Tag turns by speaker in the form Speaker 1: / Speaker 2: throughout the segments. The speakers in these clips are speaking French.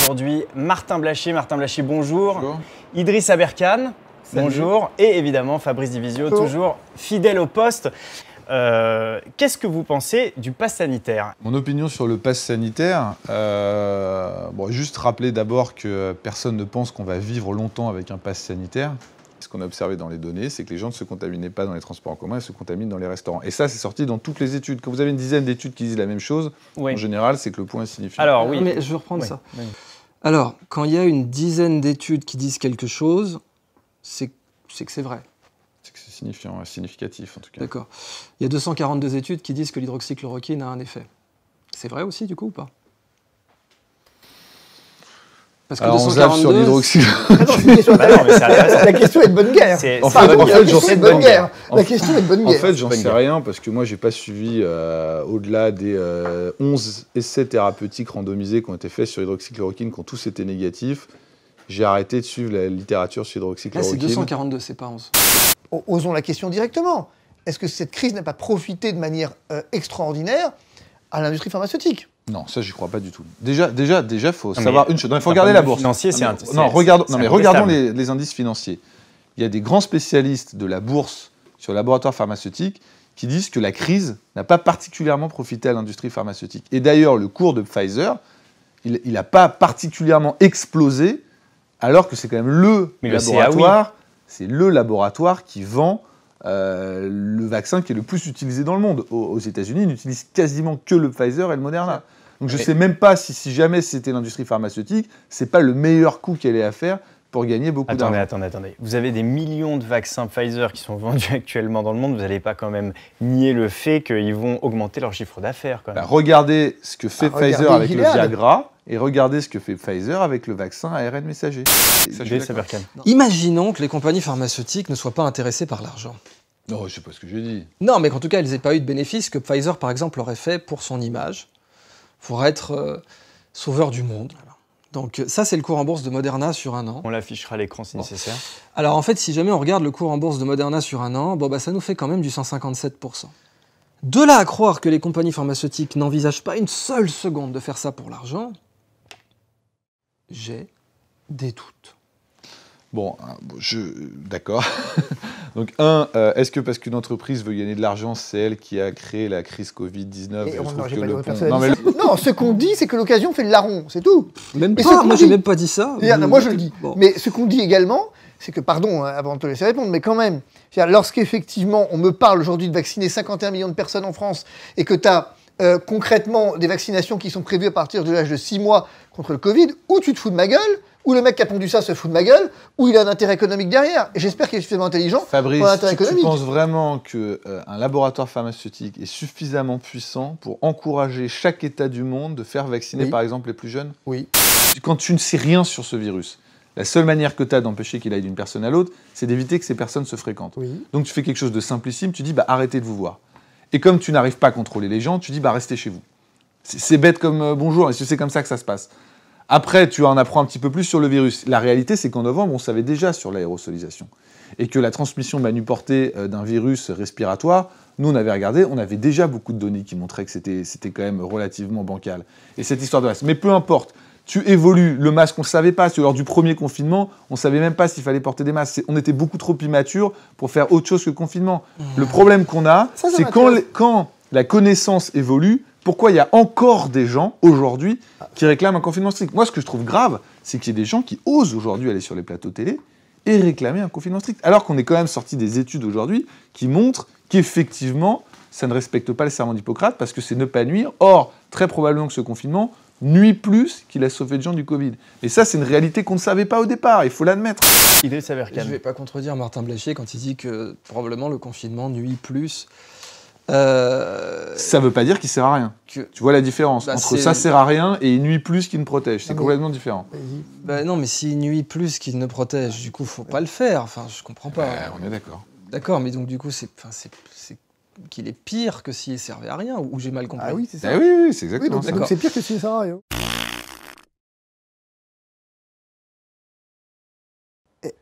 Speaker 1: aujourd'hui Martin Blachier. Martin Blachier, bonjour.
Speaker 2: Bonjour.
Speaker 1: Idriss Aberkane, bonjour. Et évidemment Fabrice Divisio, toujours fidèle au poste. Qu'est-ce que vous pensez du pass sanitaire?
Speaker 2: Mon opinion sur le pass sanitaire, juste rappeler d'abord que personne ne pense qu'on va vivre longtemps avec un pass sanitaire. Ce qu'on a observé dans les données, c'est que les gens ne se contaminaient pas dans les transports en commun, ils se contaminent dans les restaurants. Et ça, c'est sorti dans toutes les études. Quand vous avez une dizaine d'études qui disent la même chose, en général, c'est que le point est signifiant.
Speaker 1: Alors oui.
Speaker 3: Mais je vais reprendre ça. Oui. Alors, quand il y a une dizaine d'études qui disent quelque chose, c'est que c'est vrai.
Speaker 2: C'est que c'est signifiant, significatif en tout cas.
Speaker 3: D'accord. Il y a 242 études qui disent que l'hydroxychloroquine a un effet. C'est vrai aussi, du coup, ou pas?
Speaker 2: Parce que alors 242... on zappe sur l'hydroxychloroquine.
Speaker 4: La question est de bonne guerre.
Speaker 2: En fait, j'en sais de bonne guerre.
Speaker 4: La question est de bonne guerre.
Speaker 2: En fait, j'en sais rien parce que moi, j'ai pas suivi au-delà des 11 essais thérapeutiques randomisés qui ont été faits sur l'hydroxychloroquine, qui ont tous été négatifs. J'ai arrêté de suivre la littérature sur l'hydroxychloroquine.
Speaker 3: Là, c'est 242, c'est pas 11.
Speaker 4: Osons la question directement. Est-ce que cette crise n'a pas profité de manière extraordinaire à l'industrie pharmaceutique?
Speaker 2: Non, ça, j'y crois pas du tout. Déjà, faut savoir une chose. Il faut regarder la bourse. Regardons les indices financiers. Il y a des grands spécialistes de la bourse sur les laboratoires pharmaceutiques qui disent que la crise n'a pas particulièrement profité à l'industrie pharmaceutique. Et d'ailleurs, le cours de Pfizer, il n'a pas particulièrement explosé, alors que c'est quand même le laboratoire. C'est le laboratoire qui vend le vaccin qui est le plus utilisé dans le monde. Aux États-Unis, ils n'utilisent quasiment que le Pfizer et le Moderna. Donc je ne sais même pas si jamais c'était l'industrie pharmaceutique, ce n'est pas le meilleur coup qu'elle ait à faire pour gagner beaucoup d'argent.
Speaker 1: Attendez. Vous avez des millions de vaccins Pfizer qui sont vendus actuellement dans le monde. Vous n'allez pas quand même nier le fait qu'ils vont augmenter leur chiffre d'affaires.
Speaker 2: Regardez ce que fait Pfizer avec le Viagra et regardez ce que fait Pfizer avec le vaccin ARN messager.
Speaker 3: Imaginons que les compagnies pharmaceutiques ne soient pas intéressées par l'argent.
Speaker 2: Non, je ne sais pas ce que j'ai dit.
Speaker 3: Non, mais qu'en tout cas, elles n'aient pas eu de bénéfices que Pfizer, par exemple, aurait fait pour son image, pour être sauveur du monde. Donc ça, c'est le cours en bourse de Moderna sur un an.
Speaker 1: On l'affichera à l'écran si nécessaire.
Speaker 3: Alors en fait, si jamais on regarde le cours en bourse de Moderna sur un an, ça nous fait quand même du 157%. De là à croire que les compagnies pharmaceutiques n'envisagent pas une seule seconde de faire ça pour l'argent, j'ai des doutes.
Speaker 2: D'accord. Donc est-ce que parce qu'une entreprise veut gagner de l'argent, c'est elle qui a créé la crise Covid-19
Speaker 4: Non, ce qu'on dit, c'est que l'occasion fait le larron, c'est tout.
Speaker 3: Même pas, moi j'ai même pas dit ça.
Speaker 4: Moi je le dis. Bon. Mais ce qu'on dit également, c'est que, pardon, avant de te laisser répondre, mais quand même, lorsqu'effectivement on me parle aujourd'hui de vacciner 51 millions de personnes en France et que tu as concrètement des vaccinations qui sont prévues à partir de l'âge de 6 mois contre le Covid, ou tu te fous de ma gueule, ou le mec qui a pondu ça se fout de ma gueule, ou il a un intérêt économique derrière. Et j'espère qu'il est suffisamment intelligent pour un intérêt économique.
Speaker 2: Tu penses vraiment qu'un laboratoire pharmaceutique est suffisamment puissant pour encourager chaque État du monde de faire vacciner, par exemple, les plus jeunes?
Speaker 4: Oui.
Speaker 2: Quand tu ne sais rien sur ce virus, la seule manière que tu as d'empêcher qu'il aille d'une personne à l'autre, c'est d'éviter que ces personnes se fréquentent. Oui. Donc tu fais quelque chose de simplissime, tu dis arrêtez de vous voir. Et comme tu n'arrives pas à contrôler les gens, tu dis restez chez vous. C'est bête comme bonjour, et c'est comme ça que ça se passe. Après, tu en apprends un petit peu plus sur le virus. La réalité, c'est qu'en novembre, on savait déjà sur l'aérosolisation. Et que la transmission manuportée d'un virus respiratoire, nous, on avait regardé, on avait déjà beaucoup de données qui montraient que c'était quand même relativement bancal. Et cette histoire de masque. Mais peu importe, tu évolues, le masque, on ne savait pas. Lors du premier confinement, on ne savait même pas s'il fallait porter des masques. On était beaucoup trop immatures pour faire autre chose que le confinement. Le problème qu'on a, c'est quand la connaissance évolue, pourquoi il y a encore des gens, aujourd'hui, qui réclament un confinement strict. Moi, ce que je trouve grave, c'est qu'il y ait des gens qui osent aujourd'hui aller sur les plateaux télé et réclamer un confinement strict. Alors qu'on est quand même sorti des études aujourd'hui qui montrent qu'effectivement, ça ne respecte pas le serment d'Hippocrate parce que c'est ne pas nuire. Or, très probablement que ce confinement nuit plus qu'il a sauvé de gens du Covid. Et ça, c'est une réalité qu'on ne savait pas au départ, il faut l'admettre.
Speaker 1: Idriss Aberkane.
Speaker 3: Je ne vais pas contredire Martin Blachier quand il dit que probablement le confinement nuit plus. Ça
Speaker 2: ne veut pas dire qu'il sert à rien. Tu vois la différence entre ça sert à rien et il nuit plus qu'il ne protège. C'est complètement différent.
Speaker 3: Non, mais s'il nuit plus qu'il ne protège, du coup, faut pas le faire. Enfin, je comprends pas.
Speaker 2: On est d'accord.
Speaker 3: D'accord, mais donc du coup, c'est qu'il est pire que s'il servait à rien, ou j'ai mal compris.
Speaker 4: Ah oui, c'est ça.
Speaker 2: Oui, c'est exactement ça.
Speaker 4: Donc c'est pire que s'il sert à rien. Et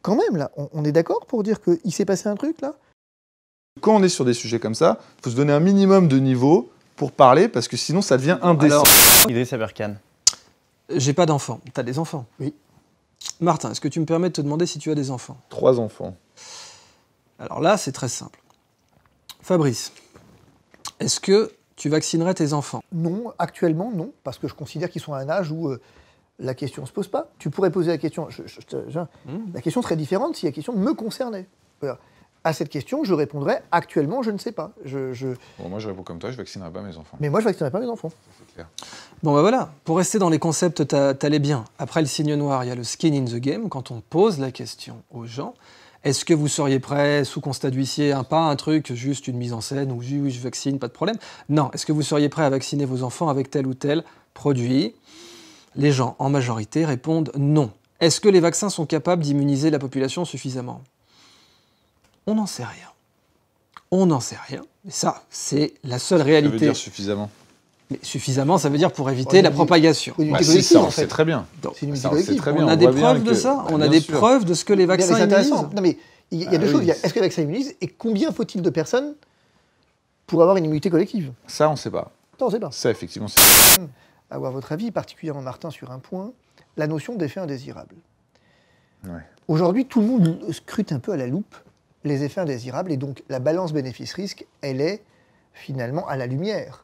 Speaker 4: quand même, là, on est d'accord pour dire qu'il s'est passé un truc, là?
Speaker 2: Quand on est sur des sujets comme ça, il faut se donner un minimum de niveau pour parler, parce que sinon ça devient indécent.
Speaker 1: Idriss Aberkane.
Speaker 3: J'ai pas d'enfants. T'as des enfants?
Speaker 4: Oui.
Speaker 3: Martin, est-ce que tu me permets de te demander si tu as des enfants?
Speaker 2: 3 enfants.
Speaker 3: Alors là, c'est très simple. Fabrice, est-ce que tu vaccinerais tes enfants?
Speaker 4: Non, actuellement, non, parce que je considère qu'ils sont à un âge où la question ne se pose pas. Tu pourrais poser la question, la question serait différente si la question me concernait. Voilà. À cette question, je répondrais actuellement, je ne sais pas.
Speaker 2: Bon, moi, je réponds comme toi, je vaccinerai pas mes enfants.
Speaker 4: Mais moi, je ne vaccinerai pas mes enfants.
Speaker 2: C'est clair.
Speaker 3: Bon, bah voilà. Pour rester dans les concepts, t'allais bien. Après le signe noir, il y a le skin in the game. Quand on pose la question aux gens, est-ce que vous seriez prêts, sous constat d'huissier, pas un truc, juste une mise en scène, où oui, je vaccine, pas de problème. Non. Est-ce que vous seriez prêts à vacciner vos enfants avec tel ou tel produit? Les gens, en majorité, répondent non. Est-ce que les vaccins sont capables d'immuniser la population suffisamment? On n'en sait rien. On n'en sait rien. Mais ça, c'est la seule réalité.
Speaker 2: Ça veut dire suffisamment.
Speaker 3: Mais suffisamment, ça veut dire pour éviter la propagation.
Speaker 4: Oui,
Speaker 2: Si, ça, on sait très bien.
Speaker 4: C'est une
Speaker 2: Ça,
Speaker 4: unité
Speaker 2: on sait
Speaker 4: collective.
Speaker 2: très bien.
Speaker 3: On a
Speaker 2: On
Speaker 3: des
Speaker 2: voit bien
Speaker 3: preuves de
Speaker 2: que-
Speaker 3: ça. On a
Speaker 2: bien
Speaker 3: des
Speaker 2: sûr.
Speaker 3: preuves de ce que les
Speaker 4: Mais
Speaker 3: vaccins
Speaker 4: c'est intéressant.
Speaker 3: immunisent.
Speaker 4: Non, mais il y a deux
Speaker 2: Ah
Speaker 4: choses.
Speaker 2: oui.
Speaker 4: Il y a, est-ce que les vaccins immunisent et combien faut-il de personnes pour avoir une immunité collective?
Speaker 2: Ça, on sait pas.
Speaker 4: Ça, on ne sait pas.
Speaker 2: Ça, effectivement, c'est...
Speaker 4: Avoir votre avis, particulièrement Martin, sur un point, la notion d'effet indésirable.
Speaker 2: Ouais.
Speaker 4: Aujourd'hui, tout le monde scrute un peu à la loupe les effets indésirables et donc la balance bénéfice-risque, elle est finalement à la lumière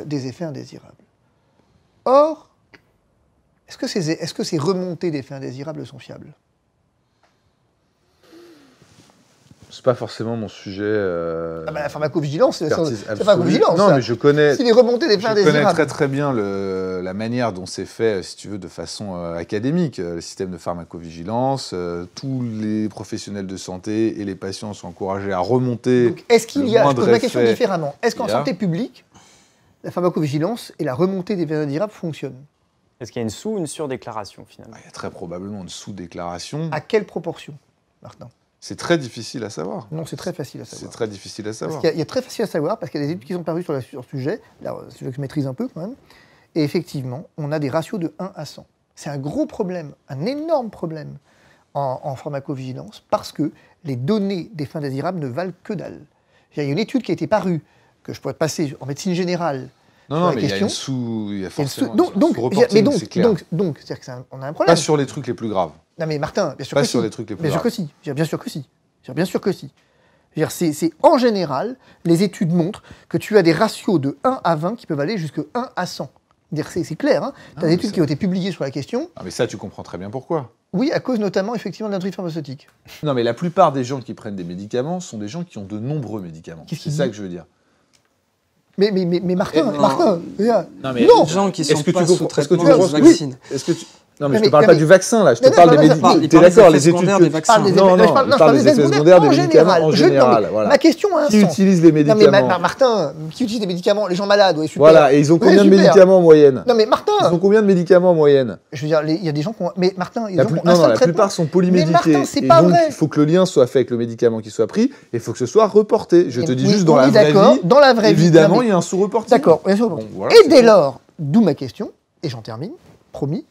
Speaker 4: des effets indésirables. Or, est-ce que ces remontées d'effets indésirables sont fiables?
Speaker 2: C'est pas forcément mon sujet.
Speaker 4: La pharmacovigilance, c'est
Speaker 2: expertise
Speaker 4: la
Speaker 2: absolue.
Speaker 4: pharmacovigilance.
Speaker 2: Non,
Speaker 4: ça.
Speaker 2: mais je connais.
Speaker 4: C'est les remontées d'effets
Speaker 2: Je connais
Speaker 4: indésirables.
Speaker 2: très très bien la manière dont c'est fait, si tu veux, de façon académique. Le système de pharmacovigilance, tous les professionnels de santé et les patients sont encouragés à remonter.
Speaker 4: Donc, est-ce qu'il y a, je
Speaker 2: moindre
Speaker 4: pose ma question
Speaker 2: effet
Speaker 4: différemment, est-ce qu'en
Speaker 2: qu'il y a.
Speaker 4: santé publique, la pharmacovigilance et la remontée des effets indésirables fonctionnent?
Speaker 1: Est-ce qu'il y a une sous- ou une surdéclaration finalement?
Speaker 2: Il y a très probablement une sous-déclaration.
Speaker 4: À quelle proportion, Martin?
Speaker 2: C'est très difficile à savoir.
Speaker 4: Non, c'est très facile à
Speaker 2: C'est
Speaker 4: savoir.
Speaker 2: très difficile à
Speaker 4: Parce
Speaker 2: savoir.
Speaker 4: qu'il y a très facile à savoir, parce qu'il y a des études qui sont parues sur le sujet, là, c'est que je maîtrise un peu quand même, et effectivement, on a des ratios de 1 à 100. C'est un gros problème, un énorme problème en pharmacovigilance, parce que les données des fins indésirables ne valent que dalle. Il y a une étude qui a été parue, que je pourrais passer en médecine générale,
Speaker 2: Non,
Speaker 4: sur
Speaker 2: non,
Speaker 4: la
Speaker 2: mais il y a
Speaker 4: question.
Speaker 2: il y a forcément
Speaker 4: Donc,
Speaker 2: un sous-reporting,
Speaker 4: mais donc,
Speaker 2: c'est clair.
Speaker 4: donc, c'est-à-dire qu'on a un problème.
Speaker 2: Pas sur les trucs les plus graves.
Speaker 4: Non mais Martin, bien sûr
Speaker 2: Pas
Speaker 4: que
Speaker 2: sur
Speaker 4: si.
Speaker 2: les trucs les plus
Speaker 4: Bien sûr
Speaker 2: graves.
Speaker 4: que si. Bien sûr que si. Bien sûr que si. Je veux dire, c'est en général, les études montrent que tu as des ratios de 1 à 20 qui peuvent aller jusqu'à 1 à 100. C'est clair, hein. Tu as
Speaker 2: mais
Speaker 4: des études
Speaker 2: ça-
Speaker 4: qui ont été publiées sur la question.
Speaker 2: Ah, mais ça, tu comprends très bien pourquoi.
Speaker 4: Oui, à cause notamment, effectivement, de l'industrie pharmaceutique.
Speaker 2: Non, mais la plupart des gens qui prennent des médicaments sont des gens qui ont de nombreux médicaments.
Speaker 4: Qu'est-ce
Speaker 2: C'est
Speaker 4: qu'il
Speaker 2: ça
Speaker 4: dit
Speaker 2: que je veux dire.
Speaker 4: Mais Martin,
Speaker 3: non.
Speaker 4: Martin,
Speaker 2: Non, mais
Speaker 4: non.
Speaker 3: Les gens qui
Speaker 2: Est-ce
Speaker 3: sont
Speaker 2: que
Speaker 3: pas
Speaker 2: tu
Speaker 3: sous
Speaker 2: comprends- est-ce que tu
Speaker 3: traitement
Speaker 2: comprends
Speaker 3: se
Speaker 2: ce que-
Speaker 3: vaccinent.
Speaker 2: Est-ce que tu... Non, mais
Speaker 4: Non,
Speaker 2: je
Speaker 4: mais-
Speaker 2: te parle
Speaker 4: non,
Speaker 2: pas
Speaker 4: mais-
Speaker 2: du vaccin, là. Je te
Speaker 4: Non, non,
Speaker 2: parle
Speaker 4: non,
Speaker 2: des
Speaker 4: non,
Speaker 2: médicaments.
Speaker 3: il
Speaker 2: T'es
Speaker 3: parle des
Speaker 2: d'accord,
Speaker 3: effets
Speaker 2: les études
Speaker 3: secondaires
Speaker 2: que...
Speaker 3: des vaccins.
Speaker 4: parle des
Speaker 2: Non,
Speaker 4: effets-
Speaker 2: non,
Speaker 4: je parle-
Speaker 2: il
Speaker 4: je
Speaker 2: parle
Speaker 4: parle
Speaker 2: des
Speaker 4: des
Speaker 2: effets
Speaker 4: secondaires
Speaker 2: secondaires des
Speaker 4: en
Speaker 2: médicaments
Speaker 4: général.
Speaker 2: en
Speaker 4: Je- non,
Speaker 2: général.
Speaker 4: mais
Speaker 2: Voilà.
Speaker 4: Ma question a un
Speaker 2: Qui
Speaker 4: sens.
Speaker 2: utilise les
Speaker 4: Non mais
Speaker 2: médicaments
Speaker 4: Martin, qui utilise des médicaments? Les gens malades, oui, super.
Speaker 2: Voilà, et ils ont combien de
Speaker 4: super.
Speaker 2: médicaments en moyenne?
Speaker 4: Non mais Martin,
Speaker 2: Ils ont combien de médicaments en moyenne?
Speaker 4: je veux dire, il y a des gens qui ont... Mais Martin, il y a des gens qui ont un
Speaker 2: Non, non,
Speaker 4: seul
Speaker 2: la
Speaker 4: traitement.
Speaker 2: plupart sont polymédiqués.
Speaker 4: Martin, c'est
Speaker 2: et
Speaker 4: pas
Speaker 2: donc,
Speaker 4: vrai.
Speaker 2: il faut que le lien soit fait avec le médicament qui soit pris, et il faut que ce soit reporté. Je te dis
Speaker 4: Oui,
Speaker 2: juste, dans
Speaker 4: on
Speaker 2: la
Speaker 4: est
Speaker 2: vraie
Speaker 4: d'accord,
Speaker 2: vie,
Speaker 4: dans la vraie vie.
Speaker 2: évidemment,
Speaker 4: Non, mais-
Speaker 2: il y a un sous-reporting.
Speaker 4: D'accord, bien sûr.
Speaker 2: Bon, voilà,
Speaker 4: Et
Speaker 2: c'est
Speaker 4: dès
Speaker 2: tout.
Speaker 4: lors, d'où ma question, et j'en termine, promis,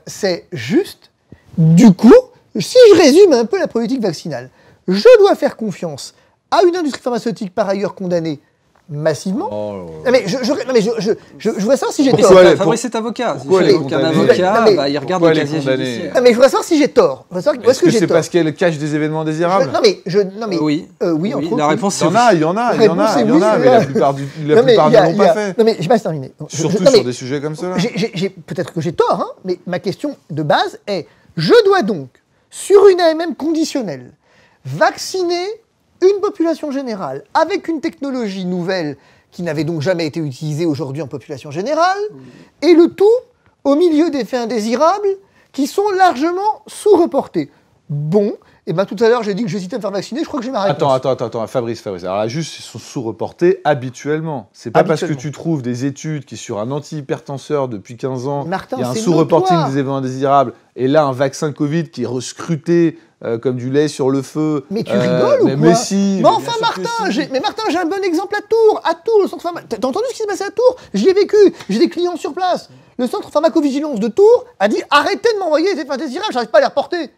Speaker 4: c'est juste, du coup, si je résume un peu la politique vaccinale, je dois faire confiance à une industrie pharmaceutique par ailleurs condamnée massivement.
Speaker 2: Oh,
Speaker 4: Non, mais je voudrais savoir si j'ai
Speaker 2: Pourquoi
Speaker 4: tort.
Speaker 2: elle est-
Speaker 3: Fabrice est avocat.
Speaker 2: pourquoi
Speaker 3: Il
Speaker 2: elle est
Speaker 3: faut qu'un
Speaker 2: condamnée
Speaker 3: avocat,
Speaker 4: Non, mais
Speaker 3: bah, il regarde
Speaker 2: pourquoi
Speaker 3: le
Speaker 2: elle est
Speaker 3: casier
Speaker 2: condamnée
Speaker 3: judiciaire.
Speaker 4: Non, mais je voudrais savoir si j'ai tort. Je voudrais savoir où
Speaker 2: Est-ce
Speaker 4: est-ce que
Speaker 2: que
Speaker 4: j'ai
Speaker 2: c'est
Speaker 4: tort.
Speaker 2: parce qu'elle cache des événements désirables?
Speaker 4: Non, mais
Speaker 3: Oui.
Speaker 4: oui, entre autres.
Speaker 3: La
Speaker 4: oui.
Speaker 3: réponse
Speaker 2: Il
Speaker 3: c'est
Speaker 2: y en a,
Speaker 3: oui.
Speaker 2: il y en a,
Speaker 4: La
Speaker 2: il y en
Speaker 4: réponse
Speaker 2: a,
Speaker 4: est
Speaker 2: il y en
Speaker 4: oui,
Speaker 2: a, mais
Speaker 4: là.
Speaker 2: la plupart
Speaker 4: Non, mais
Speaker 2: ne
Speaker 4: il y a-
Speaker 2: l'ont pas fait.
Speaker 4: Non, mais j'ai pas terminé.
Speaker 2: Surtout
Speaker 4: Non, mais-
Speaker 2: sur des sujets comme cela.
Speaker 4: Peut-être que j'ai tort, hein, mais ma question de base est, je dois donc, sur une AMM conditionnelle, vacciner une population générale avec une technologie nouvelle qui n'avait donc jamais été utilisée aujourd'hui en population générale, et le tout au milieu d'effets indésirables qui sont largement sous-reportés. Bon, et bien tout à l'heure j'ai dit que j'hésitais à me faire vacciner, je crois que j'ai ma réponse.
Speaker 2: Attends, Fabrice. Alors là, juste, ils sont sous-reportés habituellement. C'est pas parce que
Speaker 4: Habituellement.
Speaker 2: tu trouves des études qui, sur un antihypertenseur depuis 15 ans,
Speaker 4: Martin,
Speaker 2: il y a un
Speaker 4: c'est
Speaker 2: sous-reporting
Speaker 4: notoire.
Speaker 2: des événements indésirables, et là, un vaccin Covid qui est rescruté comme du lait sur le feu.
Speaker 4: Mais tu rigoles ou
Speaker 2: mais
Speaker 4: quoi?
Speaker 2: Mais si.
Speaker 4: Mais
Speaker 2: bien
Speaker 4: enfin,
Speaker 2: sûr que
Speaker 4: Martin,
Speaker 2: si.
Speaker 4: j'ai un bon exemple à Tours. À Tours, le centre pharma... T'as entendu ce qui s'est passé à Tours? J'y ai vécu. J'ai des clients sur place. Le centre pharmacovigilance de Tours a dit arrêtez de m'envoyer des effets indésirables, j'arrive pas à les reporter.